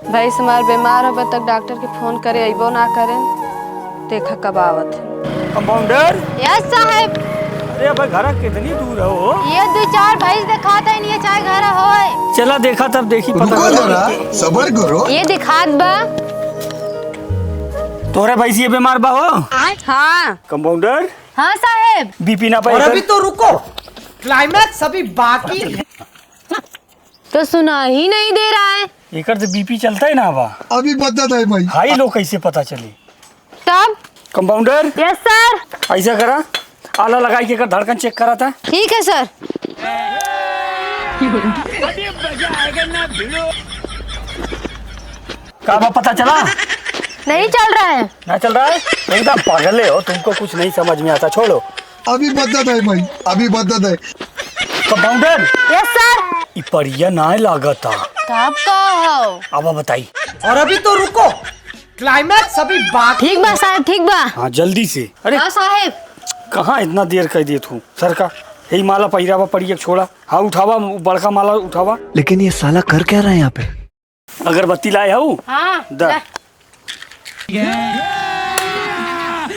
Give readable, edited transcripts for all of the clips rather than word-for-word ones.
भाई हमार बीमार हो तक डॉक्टर के फोन करे अबो ना करें देखा कब आवत है। कंपाउंडर। यस साहब। अरे भाई घर कितनी दूर हो? ये 2-4 भैंस दिखाता है नहीं चाहे घर हो। चला देखा तब देखी पता जरा सबर करो। ये दिखात बा तोरे भैंस ये बीमार बा हो? हाँ कंपाउंडर। हाँ साहब। बीपी ना पाए। और अभी तो रुको, क्लाइमैक्स अभी बाकी है। तो सुना ही नहीं दे रहा है। एकर से बीपी चलता है ना बा। अभी बता दे भाई। हाई लो कैसे पता चली? तब कंपाउंडर। Yes sir. ऐसा करा आला लगाई के कर धड़कन चेक करा था। ठीक है सर। का बा पता चला? नहीं चल रहा है। ना चल रहा है? एकदम पागल हो, तुमको कुछ नहीं समझ में आता, छोड़ो। अभी बता दे भाई, अभी बता दे। कंपाउंडर। Yes sir. परिया ना लागता। तब का हो? अब बताई। और अभी तो रुको, क्लाइमैक्स अभी बाकी। ठीक बा साहब, ठीक बा। हाँ जल्दी से। अरे हाँ साहब। कहाँ इतना देर कर दिए तू? सर का यही माला पहिरावा पड़ी एक छोड़ा। हाँ उठावा, बड़का माला उठावा। लेकिन ये साला कर क्या रहा है यहाँ पे? अगरबत्ती लाए हूँ। हाँ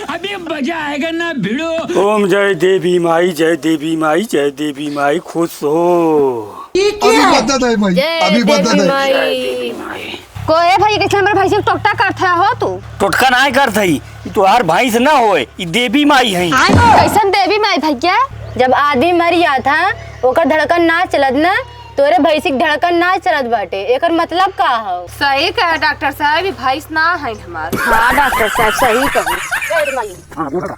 अभी मजा आएगा ना भिड़ो। ओम जय देवी माई, जय देवी माई, जय देवी माई, खुश हो। अभी बता दे भाई, अभी बता दे। कोई भाई कैसे हमारे भाई से टोकटा करता हो तू? टोटका ना कर थई, तो हर भाई से ना होए, ई देवी माई है। कैसन देवी माई भैया? जब आदमी मर गया था ओकर धड़कन ना चलत ना, तोरे भैंसी की धड़कन ना चलत बाटे, एकर मतलब का हो? सही कहा डॉक्टर साहब, भैंस ना है हमार। हाँ डॉक्टर साहब सही कहू।